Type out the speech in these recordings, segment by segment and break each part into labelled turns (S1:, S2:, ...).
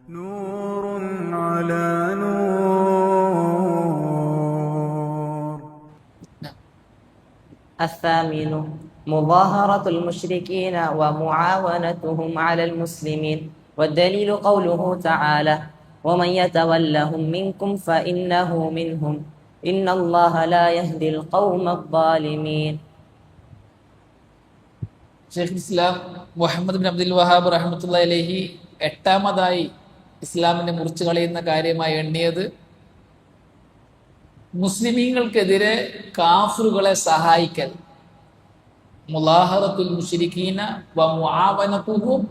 S1: نور على نور.
S2: الثامن مظاهرة المشركين ومعاونتهم على المسلمين، والدليل قوله تعالى: ومن يتولهم منكم فإنه منهم إن الله لا يهدي القوم الظالمين.
S3: ഷെയ്ഖ് ഇസ്ലാം Muhammad bin Abdul Wahab റഹ്മത്തുള്ളാഹി അലൈഹി എട്ടാമതായി ഇസ്ലാമിനെ മുറിച്ചു കളയുന്ന കാര്യമായി എണ്ണിയത് മുസ്ലിമീങ്ങൾക്കെതിരെ കാഫിറുകളെ സഹായിക്കൽ. മുലാഹറത്തുൽ മുശ്രിക്കീന വ മുആവനതുഹും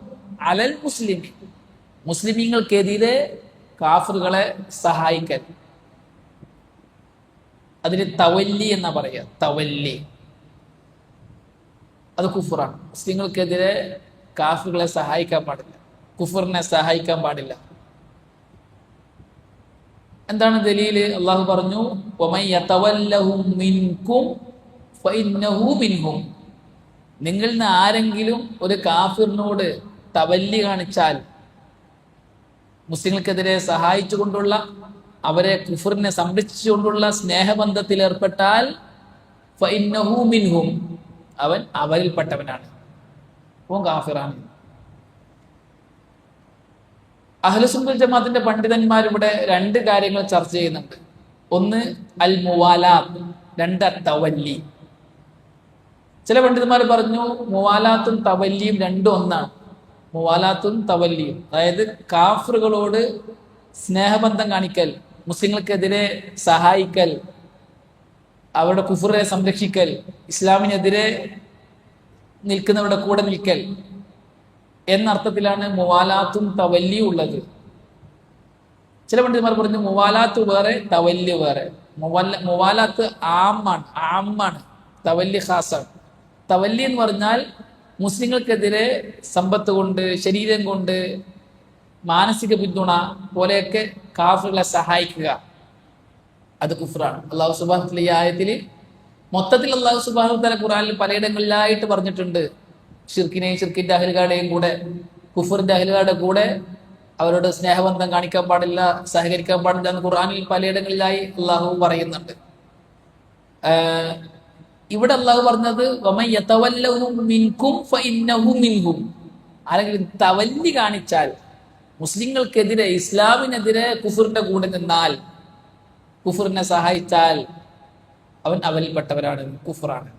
S3: അലൽ മുസ്ലിമീൻ, മുസ്ലിമീങ്ങൾക്കെതിരെ കാഫിറുകളെ സഹായിക്കൽ. അതിന് തവല്ലി എന്നാ പറയുക. തവല്ലി അത് കുഫറാണ്. മുസ്ലിങ്ങൾക്കെതിരെ കാഫിറുകളെ സഹായിക്കാൻ പാടില്ല, കുഫറിനെ സഹായിക്കാൻ പാടില്ല. എന്താണ് ദലീല്? അള്ളാഹു പറഞ്ഞു, വമൻ യതവല്ലഹും മിൻകും ഫഇന്നഹു മിൻഹും. നിങ്ങളിൽ നിന്ന് ആരെങ്കിലും ഒരു കാഫിറിനോട് തവല്ലി കാണിച്ചാൽ, മുസ്ലിങ്ങൾക്കെതിരെ സഹായിച്ചുകൊണ്ടുള്ള, അവരെ കുഫറിനെ സംരക്ഷിച്ചുകൊണ്ടുള്ള സ്നേഹബന്ധത്തിൽ ഏർപ്പെട്ടാൽ ഫഇന്നഹു മിൻഹും, അവൻ അവരിൽപ്പെട്ടവനാണ്, അവൻ കാഫിറാണ്. അഹ്ലുസുന്നത്തുൽ ജമാഅത്തിന്റെ പണ്ഡിതന്മാർ ഇവിടെ രണ്ട് കാര്യങ്ങൾ ചർച്ച ചെയ്യുന്നുണ്ട്. ഒന്ന് അൽ മുവാലാത്ത്, രണ്ട് തവല്ലി. ചില പണ്ഡിതന്മാർ പറഞ്ഞു മുവാലാത്തും തവല്ലിയും രണ്ടും ഒന്നാണ്. മുവാലാത്തും തവല്ലിയും, അതായത് കാഫിറുകളോട് സ്നേഹബന്ധം കാണിക്കൽ, മുസ്ലിങ്ങൾക്കെതിരെ സഹായിക്കൽ, അവരുടെ കുഫറിനെ സംരക്ഷിക്കൽ, ഇസ്ലാമിനെതിരെ നിൽക്കുന്നവരുടെ കൂടെ നിൽക്കൽ എന്നർത്ഥത്തിലാണ് മുവാലാത്തും തവല്ലിയും ഉള്ളത്. ചില പണ്ഡിതന്മാർ പറഞ്ഞു മുവാലാത്ത് വേറെ തവല്ലി വേറെ. മുവാലാത്ത് ആമാണ്, തവല്ലി ഖാസാണ്. തവല്ലി എന്ന് പറഞ്ഞാൽ മുസ്ലിങ്ങൾക്കെതിരെ സമ്പത്ത് കൊണ്ട്, ശരീരം കൊണ്ട്, മാനസിക പിന്തുണ പോലെയൊക്കെ കാഫിറുകളെ സഹായിക്കുക, അത് കുഫ്റാണ്. അള്ളാഹു സുബ്ഹാനഹു വ തആല ഈ ആയത്തിൽ മൊത്തത്തിൽ അള്ളാഹു സുബ്ഹാനഹു വ തആല ഖുർആനിൽ പലയിടങ്ങളിലായിട്ട് പറഞ്ഞിട്ടുണ്ട്. ഷിർക്കിനെയും ഷിർക്കിന്റെ അഹ്ലുകാരുടെയും കൂടെ, കുഫറിന്റെ അഹ്ലുകാരുടെ കൂടെ അവരോട് സ്നേഹബന്ധം കാണിക്കാൻ പാടില്ല, സഹകരിക്കാൻ പാടില്ല എന്ന് ഖുർആനിൽ പലയിടങ്ങളിലായി അള്ളാഹു പറയുന്നുണ്ട്. ഇവിടെ അള്ളാഹു പറഞ്ഞത് വമൻ യതവല്ലഹും മിൻകും ഫഇന്നഹു മിൻഹും. ആരെങ്കിലും തവല്ലി കാണിച്ചാൽ, മുസ്ലിങ്ങൾക്കെതിരെ, ഇസ്ലാമിനെതിരെ കുഫറിന്റെ കൂടെ നിന്നാൽ, കുഫറിനെ സഹായിച്ചാൽ അവൻ അവരിൽപ്പെട്ടവരാണ്, കുഫറാണ്.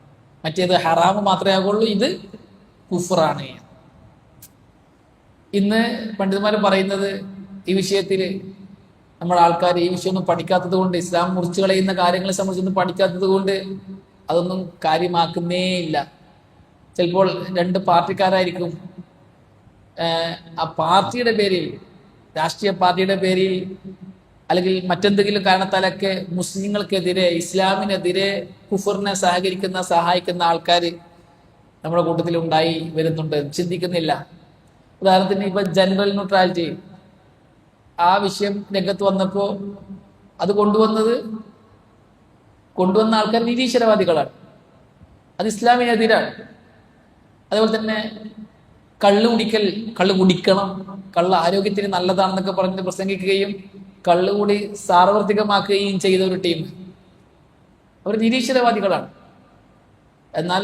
S3: മറ്റേത് ഹറാമ് മാത്രമേ ആകുള്ളൂ, ഇത് കുഫറാണ്. ഇന്ന് പണ്ഡിതന്മാർ പറയുന്നത് ഈ വിഷയത്തിൽ നമ്മുടെ ആൾക്കാർ ഈ വിഷയമൊന്നും പഠിക്കാത്തത് കൊണ്ട്, ഇസ്ലാം മുറിച്ചു കളയുന്ന കാര്യങ്ങളെ സംബന്ധിച്ചൊന്നും പഠിക്കാത്തത് കൊണ്ട് അതൊന്നും കാര്യമാക്കുന്നേ ഇല്ല. ചിലപ്പോൾ രണ്ട് പാർട്ടിക്കാരായിരിക്കും, ആ പാർട്ടിയുടെ പേരിൽ, രാഷ്ട്രീയ പാർട്ടിയുടെ പേരിൽ അല്ലെങ്കിൽ മറ്റെന്തെങ്കിലും കാരണത്താലൊക്കെ മുസ്ലിങ്ങൾക്കെതിരെ, ഇസ്ലാമിനെതിരെ കുഫറിനെ സഹായിക്കുന്ന ആൾക്കാർ നമ്മുടെ കൂട്ടത്തിൽ ഉണ്ടായി വരുന്നുണ്ട്, ചിന്തിക്കുന്നില്ല. ഉദാഹരണത്തിന് ഇപ്പൊ ജനറൽ ന്യൂട്രാലിറ്റി ആ വിഷയം രംഗത്ത് വന്നപ്പോൾ അത് കൊണ്ടുവന്ന ആൾക്കാർ നിരീശ്വരവാദികളാണ്, അത് ഇസ്ലാമിനെതിരാണ്. അതേപോലെ തന്നെ കള്ള് കുടിക്കണം, കള്ള് ആരോഗ്യത്തിന് നല്ലതാണെന്നൊക്കെ പറഞ്ഞ് പ്രസംഗിക്കുകയും കള്ളുകൂടി സാർവത്രികമാക്കുകയും ചെയ്ത ഒരു ടീം, അവർ നിരീശ്വരവാദികളാണ്. എന്നാൽ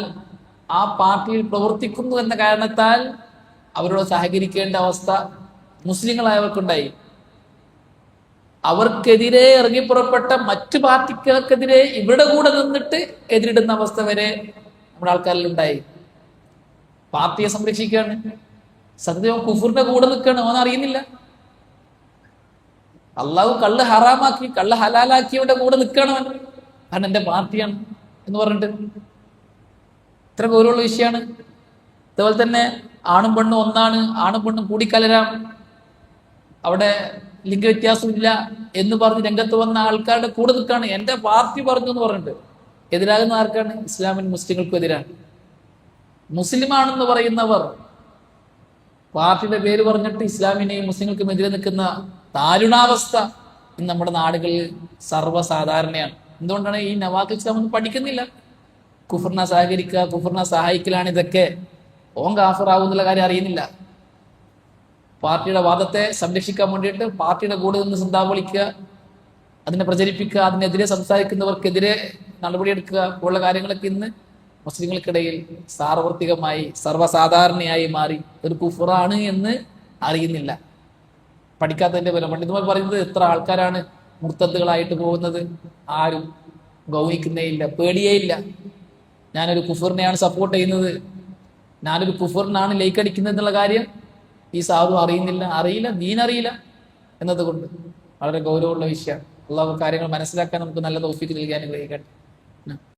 S3: ആ പാർട്ടിയിൽ പ്രവർത്തിക്കുന്നു എന്ന കാരണത്താൽ അവരോട് സഹകരിക്കേണ്ട അവസ്ഥ മുസ്ലിങ്ങളായവർക്കുണ്ടായി. അവർക്കെതിരെ ഇറങ്ങിപ്പുറപ്പെട്ട മറ്റു പാർട്ടികൾക്കെതിരെ ഇവരുടെ കൂടെ നിന്നിട്ട് എതിരിടുന്ന അവസ്ഥ വരെ നമ്മുടെ ആൾക്കാരിലുണ്ടായി. പാർട്ടിയെ സംരക്ഷിക്കുകയാണ്, സത്യവും കുഫറിന്റെ കൂടെ നിൽക്കുകയാണ്, അവൻ അറിയുന്നില്ല. അള്ളാഹു കള്ള് ഹറാമാക്കി, കള്ള് ഹലാലാക്കിയവന്റെ കൂടെ നിൽക്കണവൻ, കാരണം എന്റെ പാർട്ടിയാണ് എന്ന് പറഞ്ഞിട്ട്. ഇത്ര ഗൗരവമുള്ള വിഷയമാണ്. അതുപോലെ തന്നെ ആണും പെണ്ണും ഒന്നാണ്, ആണും പെണ്ണും കൂടിക്കലരാം, അവിടെ ലിംഗവ്യത്യാസമില്ല എന്ന് പറഞ്ഞ് രംഗത്ത് വന്ന ആൾക്കാരുടെ കൂടെ നിൽക്കാണ്. എന്റെ പാർട്ടി പറഞ്ഞു എന്ന് പറഞ്ഞിട്ട് എതിരാകുന്ന ആർക്കാണ്? ഇസ്ലാമിന്, മുസ്ലിങ്ങൾക്കും എതിരാണ്. മുസ്ലിമാണെന്ന് പറയുന്നവർ പാർട്ടിയുടെ പേര് പറഞ്ഞിട്ട് ഇസ്ലാമിനെയും മുസ്ലിങ്ങൾക്കും എതിരെ നിൽക്കുന്ന ദാരുണാവസ്ഥ ഇന്ന് നമ്മുടെ നാടുകളിൽ സർവ്വസാധാരണയാണ്. എന്തുകൊണ്ടാണ്? ഈ നവാഖിൽ ഇസ്ലാം ഒന്നും പഠിക്കുന്നില്ല. കുഫറിനെ സഹകരിക്കുക, കുഫറിനെ സഹായിക്കലാണ് ഇതൊക്കെ. ഓൻ കാഫിറാവും എന്നുള്ള കാര്യം അറിയുന്നില്ല. പാർട്ടിയുടെ വാദത്തെ സംരക്ഷിക്കാൻ വേണ്ടിയിട്ട് പാർട്ടിയുടെ കൂടെ നിന്ന് സിന്താവ് വിളിക്കുക, അതിനെ പ്രചരിപ്പിക്കുക, അതിനെതിരെ സംസാരിക്കുന്നവർക്കെതിരെ നടപടിയെടുക്കുക പോലുള്ള കാര്യങ്ങളൊക്കെ ഇന്ന് മുസ്ലിങ്ങൾക്കിടയിൽ സാർവത്രികമായി സർവ്വസാധാരണയായി മാറി ഒരു കുഫറാണ് എന്ന് അറിയുന്നില്ല. പഠിക്കാത്തതിന്റെ ഫലം. പണ്ഡിതന്മാർ പറയുന്നത് എത്ര ആൾക്കാരാണ് മുർത്തദ്ദുകളായിട്ട് പോകുന്നത്, ആരും ഗൗനിക്കുന്നേ ഇല്ല, പേടിയേ ഇല്ല. ഞാനൊരു കുഫറിനെയാണ് സപ്പോർട്ട് ചെയ്യുന്നത്, ഞാനൊരു കുഫറിനാണ് ലൈക്ക് അടിക്കുന്നത് എന്നുള്ള കാര്യം ഈ സാധു അറിയില്ല, ദീനറിയില്ല എന്നതുകൊണ്ട് വളരെ ഗൗരവമുള്ള വിഷയമാണ്. അള്ളാഹു കാര്യങ്ങൾ മനസ്സിലാക്കാൻ നമുക്ക് നല്ല തൗഫീഖ് നൽകാൻ അനുഗ്രഹിക്കട്ടെ.